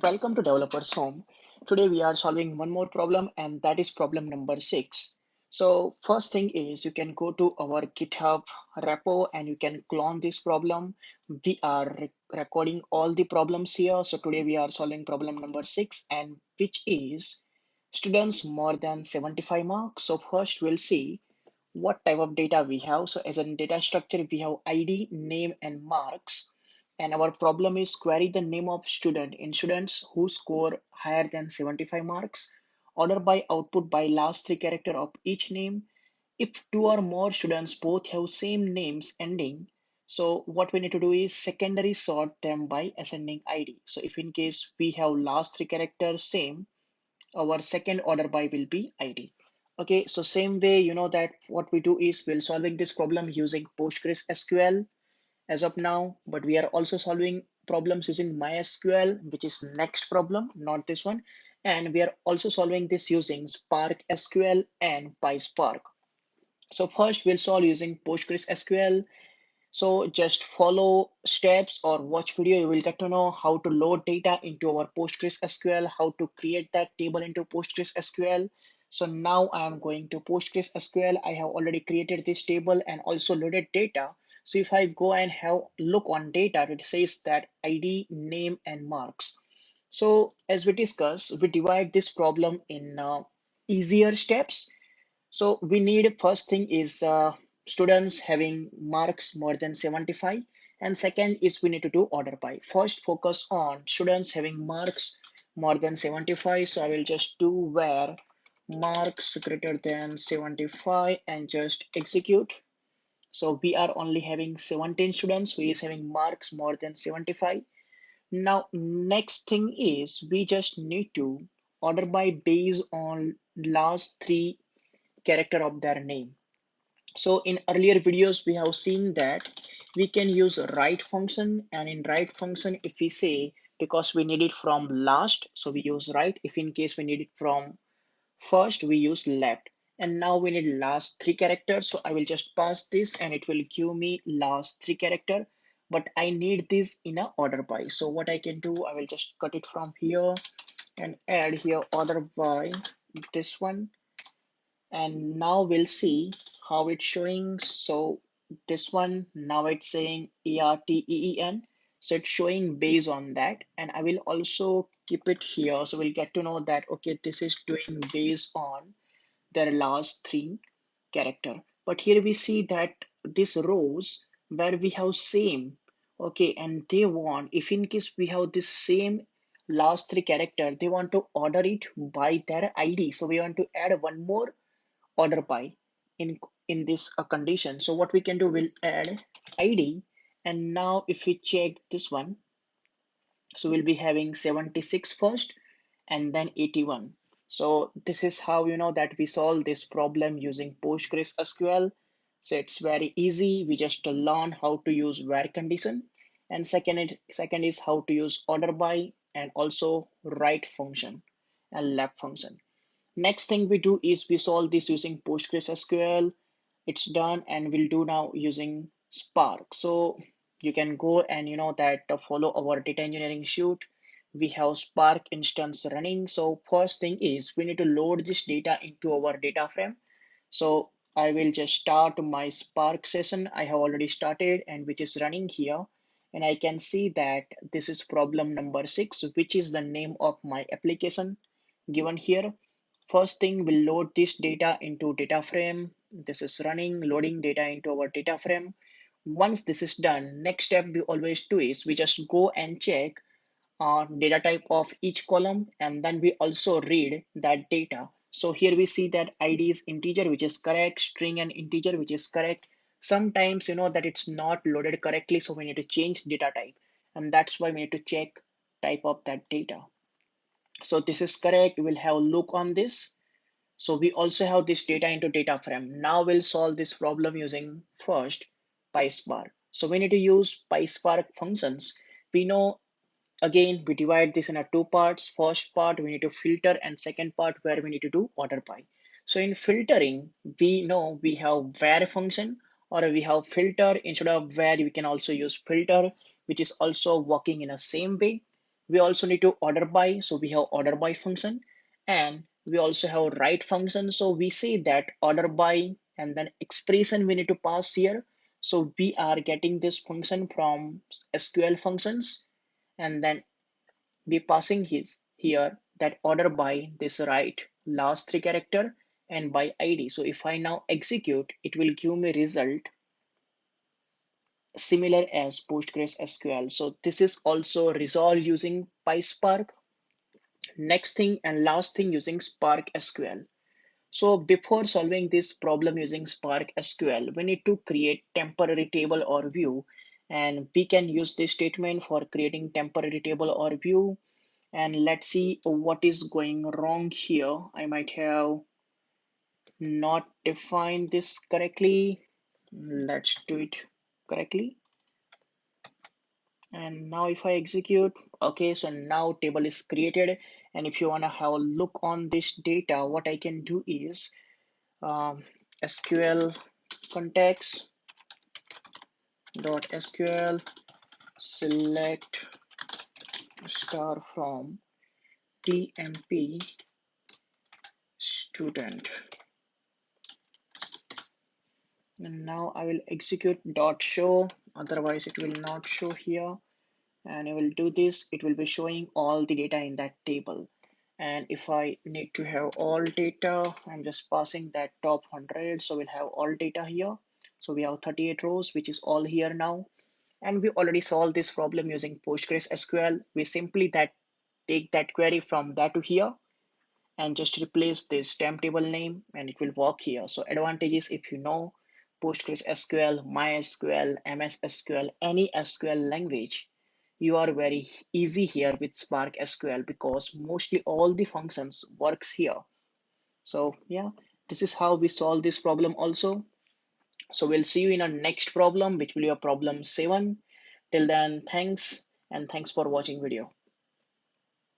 Welcome to Developer's Home. Today we are solving one more problem, and that is problem number 6. So first thing is you can go to our GitHub Repo and you can clone this problem. We are recording all the problems here. So today we are solving problem number 6, and which is students more than 75 marks. So first we'll see what type of data we have. So as a data structure, we have ID, name, and marks. And our problem is query the name of student in students who score higher than 75 marks. Order by output by last three character of each name. If two or more students both have same names ending, so what we need to do is secondary sort them by ascending ID. So if in case we have last three characters same, our second order by will be ID. Okay, so same way, you know that what we do is we're solving this problem using PostgreSQL as of now, but we are also solving problems using MySQL, which is next problem, not this one. And we are also solving this using Spark SQL and PySpark. So first we'll solve using PostgreSQL. So just follow steps or watch video. You will get to know how to load data into our PostgreSQL, how to create that table into PostgreSQL. So now I am going to PostgreSQL. I have already created this table and also loaded data. So if I go and have look on data, it says that ID, name, and marks. So as we discussed, we divide this problem in easier steps. So we need first thing is students having marks more than 75, and second is we need to do order by. First focus on students having marks more than 75. So I will just do where marks greater than 75 and just execute. So we are only having 17 students who is having marks more than 75. Now next thing is we just need to order by based on last three character of their name. So in earlier videos, we have seen that we can use write function, and in write function, if we say because we need it from last, so we use write. If in case we need it from first, we use left. And now we need last three characters. So I will just pass this and it will give me last three character. But I need this in a order by. So what I can do, I will just cut it from here and add here order by this one, and now we'll see how it's showing. So this one now it's saying ERTEEN, so it's showing based on that, and I will also keep it here so we'll get to know that okay, this is doing based on their last three character. But here we see that this rows where we have same, okay, and they want, if in case we have this same last three character, they want to order it by their ID, so we want to add one more order by in this condition. So what we can do, we'll add ID, and now if we check this one, so we'll be having 76 first and then 81. So this is how you know that we solve this problem using PostgreSQL. So it's very easy. We just learn how to use where condition, and second is how to use order by and also write function and left function. Next thing we do is we solve this using PostgreSQL. It's done, and we'll do now using Spark. So you can go and you know that follow our data engineering shoot. We have Spark instance running. So first thing is we need to load this data into our data frame. So I will just start my Spark session. I have already started and which is running here. And I can see that this is problem number 6, which is the name of my application given here. First thing, we'll load this data into data frame. This is running, loading data into our data frame. Once this is done, next step we always do is we just go and check data type of each column, and then we also read that data. So here we see that ID is integer, which is correct, string and integer, which is correct. Sometimes you know that it's not loaded correctly, so we need to change data type, and that's why we need to check type of that data. So this is correct. We'll have a look on this. So we also have this data into data frame. Now we'll solve this problem using first PySpark. So we need to use PySpark functions. We know, again, we divide this in a two parts. First part we need to filter, and second part where we need to do order by. So in filtering, we know we have where function, or we have filter. Instead of where, we can also use filter, which is also working in a same way. We also need to order by, so we have order by function, and we also have write function. So we say that order by and then expression we need to pass here. So we are getting this function from SQL functions, and then we passing his here that order by this write last three character and by ID. So if I now execute, it will give me result similar as PostgreSQL. So this is also resolved using PySpark. Next thing and last thing using Spark SQL. So before solving this problem using Spark SQL, we need to create temporary table or view, and we can use this statement for creating temporary table or view. And let's see what is going wrong here. I might have not defined this correctly. Let's do it correctly. And now if I execute, okay, so now table is created. And if you want to have a look on this data, what I can do is SQL context dot SQL select star from TMP student. And now I will execute dot show, otherwise it will not show here. And I will do this, it will be showing all the data in that table. And if I need to have all data, I'm just passing that top 100, so we'll have all data here. So we have 38 rows, which is all here now. And we already solved this problem using PostgreSQL. We simply take that query from that to here and just replace this temp table name, and it will work here. So advantage is, if you know PostgreSQL, MySQL, MS SQL, any SQL language, you are very easy here with Spark SQL because mostly all the functions works here. So yeah, this is how we solve this problem also. So we'll see you in our next problem, which will be a problem 7. Till then, thanks, and thanks for watching video.